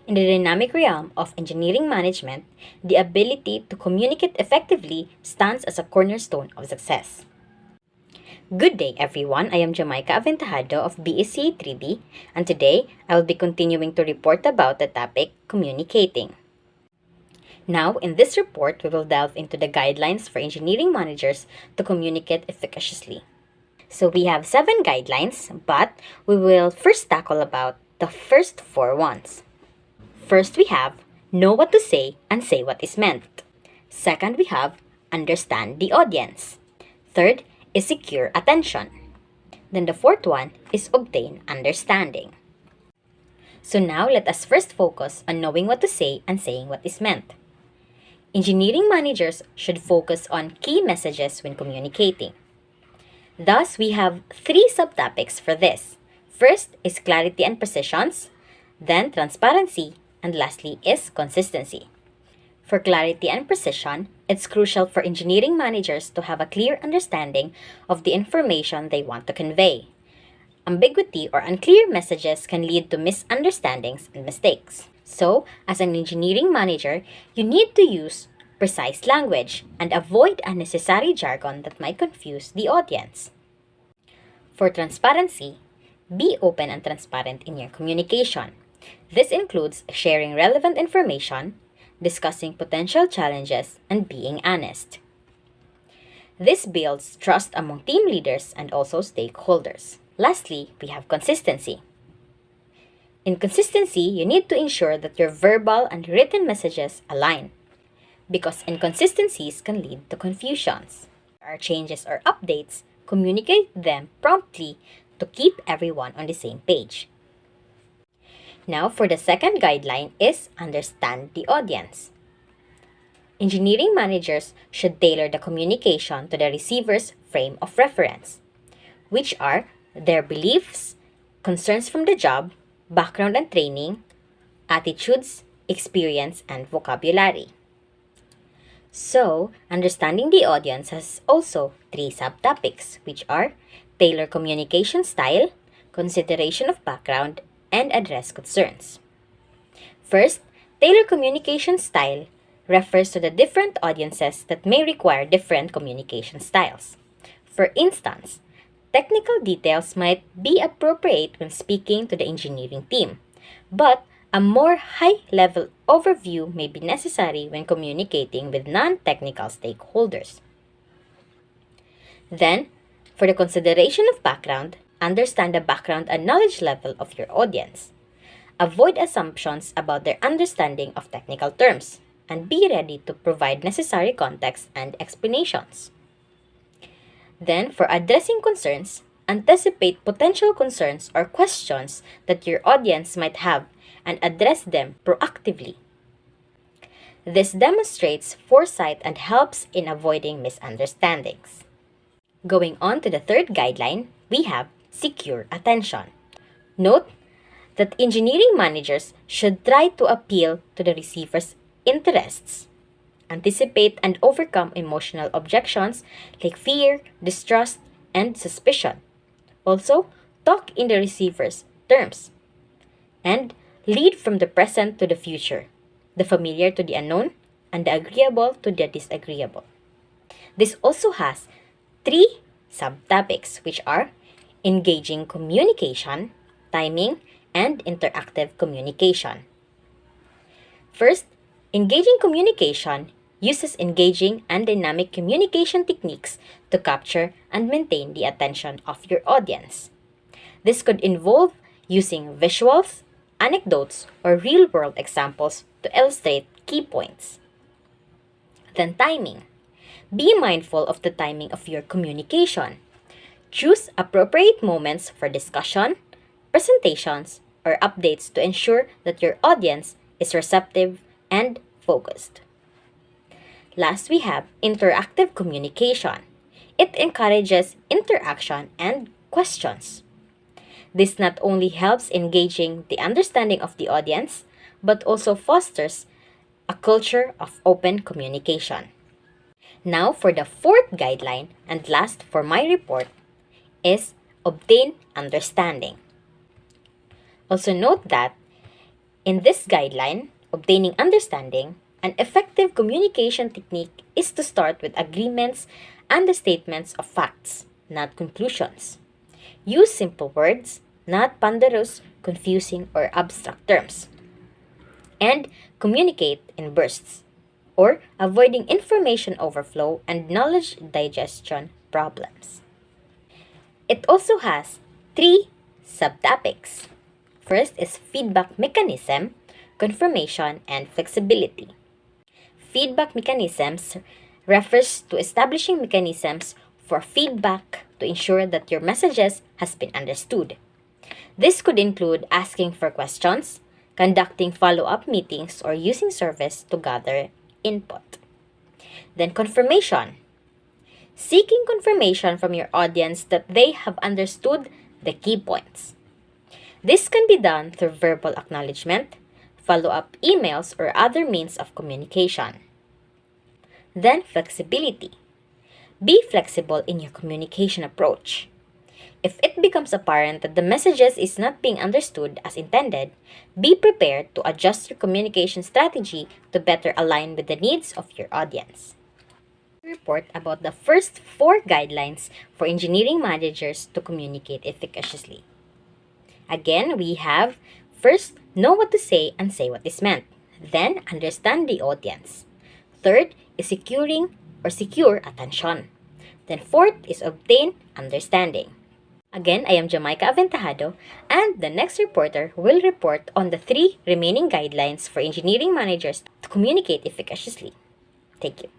In the dynamic realm of engineering management, the ability to communicate effectively stands as a cornerstone of success. Good day, everyone. I am Jamaica Aventejado of BSc 3D, and today I will be continuing to report about the topic communicating. Now, in this report, we will delve into the guidelines for engineering managers to communicate efficaciously. So we have 7 guidelines, but we will first tackle about the first 4 ones. First, we have know what to say and say what is meant. Second, we have understand the audience. Third is secure attention. Then the fourth one is obtain understanding. So now let us first focus on knowing what to say and saying what is meant. Engineering managers should focus on key messages when communicating. Thus, we have 3 subtopics for this. First is clarity and precisions, then transparency, and lastly is consistency. For clarity and precision, it's crucial for engineering managers to have a clear understanding of the information they want to convey. Ambiguity or unclear messages can lead to misunderstandings and mistakes. So, as an engineering manager, you need to use precise language and avoid unnecessary jargon that might confuse the audience. For transparency, be open and transparent in your communication. This includes sharing relevant information, discussing potential challenges, and being honest. This builds trust among team leaders and also stakeholders. Lastly, we have consistency. In consistency, you need to ensure that your verbal and written messages align, because inconsistencies can lead to confusions. If there are changes or updates, communicate them promptly to keep everyone on the same page. Now, for the second guideline is understand the audience. Engineering managers should tailor the communication to the receiver's frame of reference, which are their beliefs, concerns from the job, background and training, attitudes, experience, and vocabulary. So, understanding the audience has also 3 subtopics, which are tailor communication style, consideration of background, and address concerns. First, tailor communication style refers to the different audiences that may require different communication styles. For instance, technical details might be appropriate when speaking to the engineering team, but a more high-level overview may be necessary when communicating with non-technical stakeholders. Then, for the consideration of background, understand the background and knowledge level of your audience. Avoid assumptions about their understanding of technical terms, and be ready to provide necessary context and explanations. Then, for addressing concerns, anticipate potential concerns or questions that your audience might have and address them proactively. This demonstrates foresight and helps in avoiding misunderstandings. Going on to the third guideline, we have secure attention. Note that engineering managers should try to appeal to the receiver's interests, anticipate and overcome emotional objections like fear, distrust, and suspicion. Also, talk in the receiver's terms, and lead from the present to the future, the familiar to the unknown, and the agreeable to the disagreeable. This also has 3 subtopics, which are engaging communication, timing, and interactive communication. First, engaging communication uses engaging and dynamic communication techniques to capture and maintain the attention of your audience. This could involve using visuals, anecdotes, or real-world examples to illustrate key points. Then timing. Be mindful of the timing of your communication. Choose appropriate moments for discussion, presentations, or updates to ensure that your audience is receptive and focused. Last, we have interactive communication. It encourages interaction and questions. This not only helps engaging the understanding of the audience, but also fosters a culture of open communication. Now, for the fourth guideline and last for my report is obtain understanding. Also note that In this guideline, obtaining understanding, an effective communication technique is to start with agreements and the statements of facts, not conclusions. Use simple words, not ponderous, confusing, or abstract terms. And communicate in bursts, or avoiding information overflow and knowledge digestion problems. It also has 3 subtopics. First is feedback mechanism, confirmation, and flexibility. Feedback mechanisms refers to establishing mechanisms for feedback to ensure that your messages has been understood. This could include asking for questions, conducting follow-up meetings, or using surveys to gather input. Then confirmation. Seeking confirmation from your audience that they have understood the key points. This can be done through verbal acknowledgement, follow-up emails, or other means of communication. Then flexibility. Be flexible in your communication approach. If it becomes apparent that the messages is not being understood as intended, be prepared to adjust your communication strategy to better align with the needs of your audience. Report about the first 4 guidelines for engineering managers to communicate efficaciously. Again, we have first, know what to say and say what is meant. Then, understand the audience. Third is secure attention. Then fourth is obtain understanding. Again, I am Jamaica Aventajado, and the next reporter will report on the 3 remaining guidelines for engineering managers to communicate efficaciously. Thank you.